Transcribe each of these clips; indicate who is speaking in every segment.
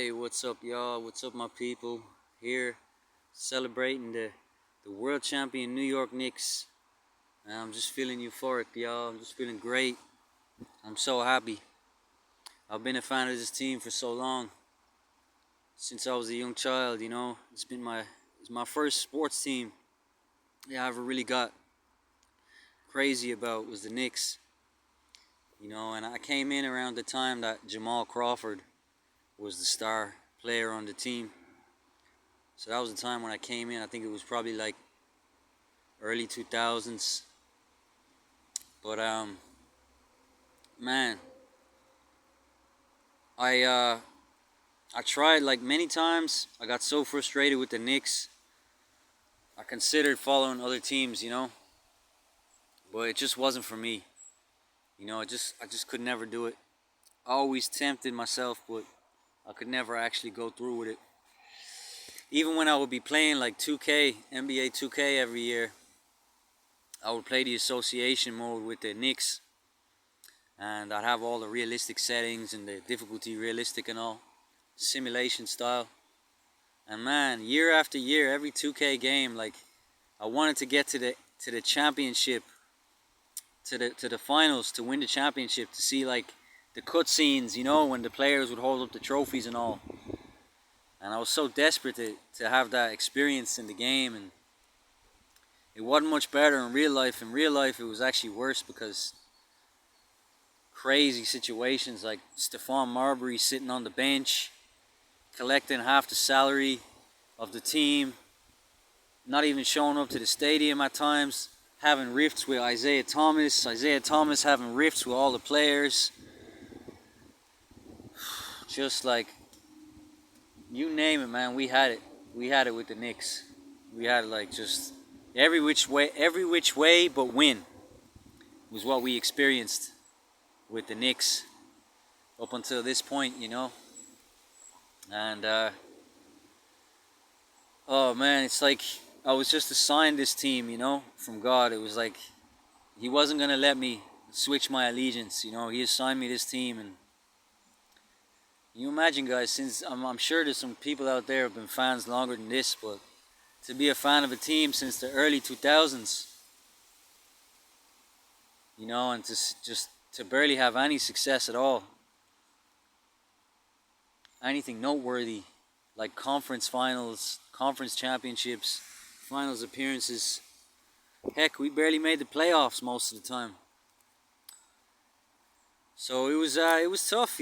Speaker 1: Hey, what's up, y'all? What's up, my people? Here celebrating the world champion New York Knicks. And I'm just feeling euphoric, y'all. I'm just feeling great. I'm so happy. I've been a fan of this team for so long. Since I was a young child, it's my first sports team. I ever really got crazy about was the Knicks. And I came in around the time that Jamal Crawford was the star player on the team. So that was the time when I came in. I think it was probably like early 2000s. But man, I tried like many times. I got so frustrated with the Knicks. I considered following other teams, but it just wasn't for me. I just could never do it. I always tempted myself, but I could never actually go through with it. Even when I would be playing like 2K, NBA 2K every year, I would play the association mode with the Knicks, and I'd have all the realistic settings and the difficulty realistic and all, simulation style. And man, year after year, every 2K game, like I wanted to get to the championship, to the finals, to win the championship, to see like the cutscenes, when the players would hold up the trophies and all. And I was so desperate to have that experience in the game, and it wasn't much better in real life. In real life, it was actually worse because crazy situations like Stephon Marbury sitting on the bench, collecting half the salary of the team, not even showing up to the stadium at times, having rifts with Isaiah Thomas having rifts with all the players. Just like, you name it, man, we had it. We had it with the Knicks. We had like just every which way but win was what we experienced with the Knicks up until this point, And oh man, it's like I was just assigned this team, from God. It was like He wasn't gonna let me switch my allegiance, He assigned me this team. And you imagine, guys, since I'm sure there's some people out there who have been fans longer than this, but to be a fan of a team since the early 2000s, and to barely have any success at all, anything noteworthy, like conference finals, conference championships, finals appearances. Heck, we barely made the playoffs most of the time. So it was tough,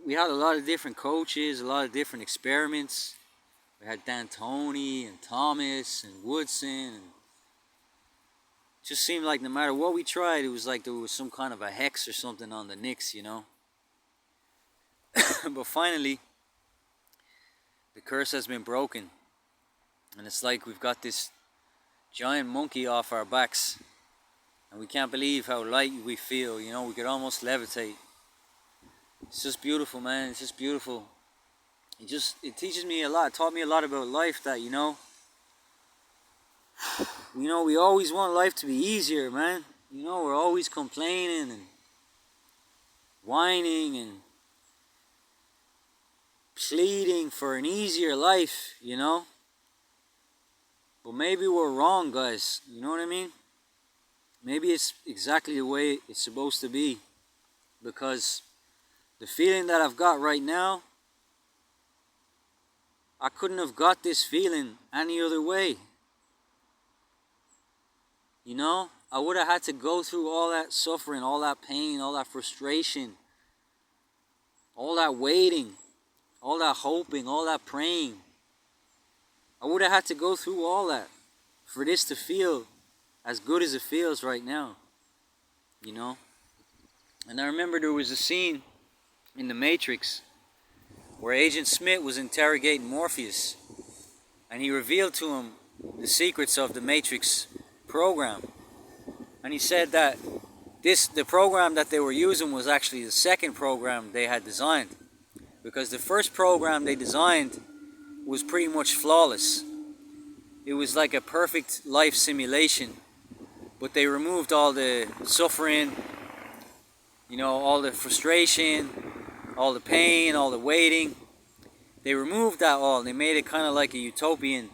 Speaker 1: We had a lot of different coaches, a lot of different experiments. We had D'Antoni and Thomas and Woodson, and it just seemed like no matter what we tried, it was like there was some kind of a hex or something on the Knicks, But finally, the curse has been broken, and it's like we've got this giant monkey off our backs, and we can't believe how light we feel, we could almost levitate. It's just beautiful, man. It's just beautiful. It teaches me a lot. It taught me a lot about life, that, we always want life to be easier, man. We're always complaining and whining and pleading for an easier life, But maybe we're wrong, guys. You know what I mean? Maybe it's exactly the way it's supposed to be. Because the feeling that I've got right now, I couldn't have got this feeling any other way. I would have had to go through all that suffering, all that pain, all that frustration, all that waiting, all that hoping, all that praying. I would have had to go through all that for this to feel as good as it feels right now, And I remember there was a scene in The Matrix where Agent Smith was interrogating Morpheus, and he revealed to him the secrets of the Matrix program. And he said that the program that they were using was actually the second program they had designed, because the first program they designed was pretty much flawless. It was like a perfect life simulation, but they removed all the suffering, all the frustration, all the pain, all the waiting. they removed that all. They made it kind of like a utopian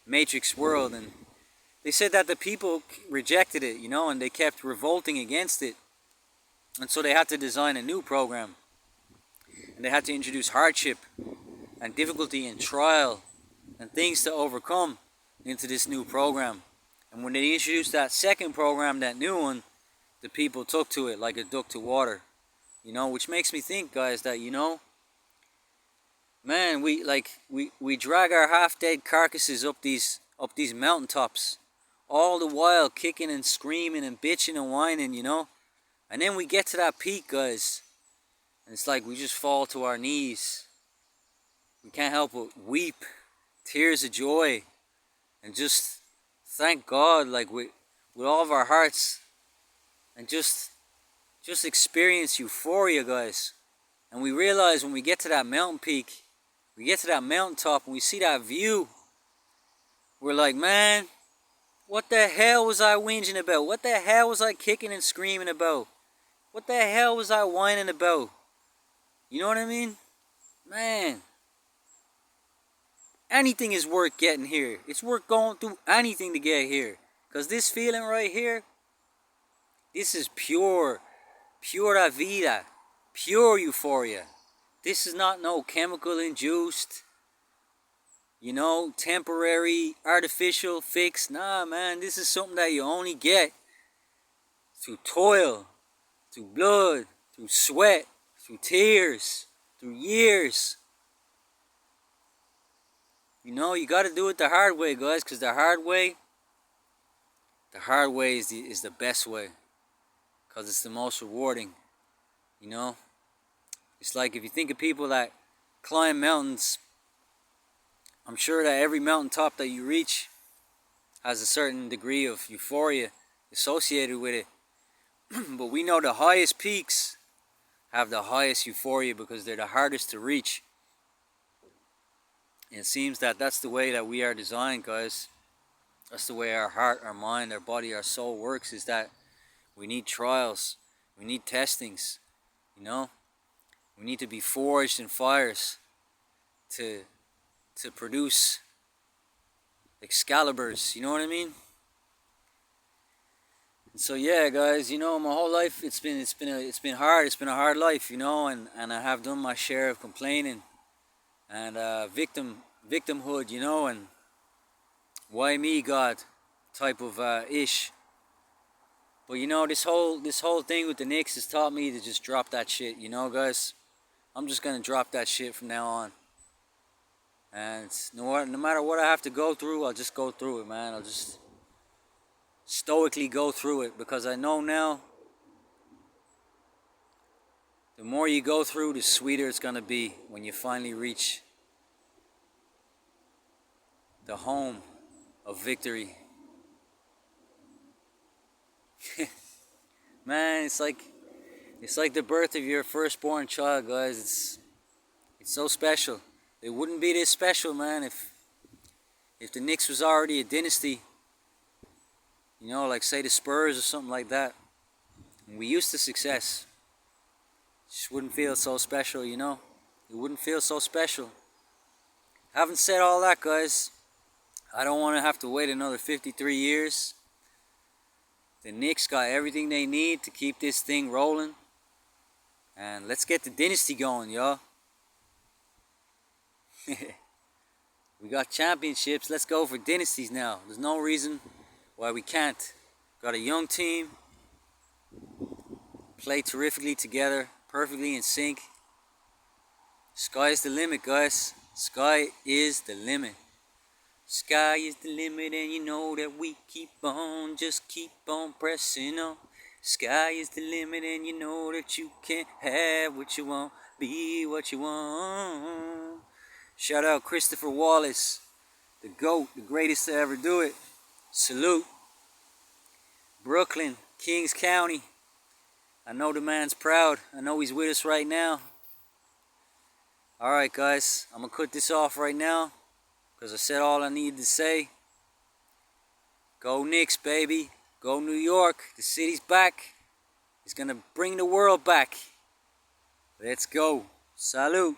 Speaker 1: Matrix world, and they said that the people rejected it, you know, and they kept revolting against it. And so they had to design a new program. And they had to introduce hardship and difficulty and trial and things to overcome into this new program. And when they introduced that second program, that new one, the people took to it like a duck to water. You know, which makes me think, guys, that, you know, man, we drag our half-dead carcasses up these mountaintops, all the while kicking and screaming and bitching and whining, you know. And then we get to that peak, guys, and it's like we just fall to our knees. We can't help but weep tears of joy and just thank God, like, with all of our hearts, and just experience euphoria, guys. And we realize when we get to that mountain peak, we get to that mountaintop and we see that view, we're like, man, what the hell was I whinging about? What the hell was I kicking and screaming about? What the hell was I whining about? You know what I mean? Man, anything is worth getting here. It's worth going through anything to get here. Because this feeling right here, this is pura vida, pure euphoria. This is not no chemical induced, you know, temporary, artificial fix. Nah, man, this is something that you only get through toil, through blood, through sweat, through tears, through years. You know, you got to do it the hard way, guys, because the hard way is the best way, because it's the most rewarding, you know. It's like if you think of people that climb mountains, I'm sure that every mountaintop that you reach has a certain degree of euphoria associated with it. But we know the highest peaks have the highest euphoria because they're the hardest to reach. And it seems that that's the way that we are designed, guys. That's the way our heart, our mind, our body, our soul works, is that we need trials, we need testings, you know. We need to be forged in fires to produce Excaliburs, you know what I mean? And so yeah, guys, you know, my whole life it's been hard. It's been a hard life, you know, and I have done my share of complaining and victimhood, you know, and why me, God type of ish. But you know, this whole thing with the Knicks has taught me to just drop that shit, you know, guys. I'm just gonna drop that shit from now on. And no matter what I have to go through, I'll just go through it, man. I'll just stoically go through it, because I know now the more you go through, the sweeter it's gonna be when you finally reach the home of victory. Man, it's like the birth of your firstborn child, guys. It's so special. It wouldn't be this special, man, if the Knicks was already a dynasty. You know, like say the Spurs or something like that. And we used to success. It just wouldn't feel so special, you know. It wouldn't feel so special. Having said all that, guys, I don't want to have to wait another 53 years. The Knicks got everything they need to keep this thing rolling. And let's get the dynasty going, y'all. We got championships. Let's go for dynasties now. There's no reason why we can't. Got a young team. Play terrifically together. Perfectly in sync. Sky is the limit, guys. Sky is the limit. Sky is the limit, and you know that we just keep on pressing on. Sky is the limit, and you know that you can have what you want, be what you want. Shout out Christopher Wallace, the GOAT, the greatest to ever do it. Salute. Brooklyn, Kings County. I know the man's proud. I know he's with us right now. Alright, guys, I'm going to cut this off right now, because I said all I needed to say. Go Knicks, baby. Go New York. The city's back. It's going to bring the world back. Let's go. Salute.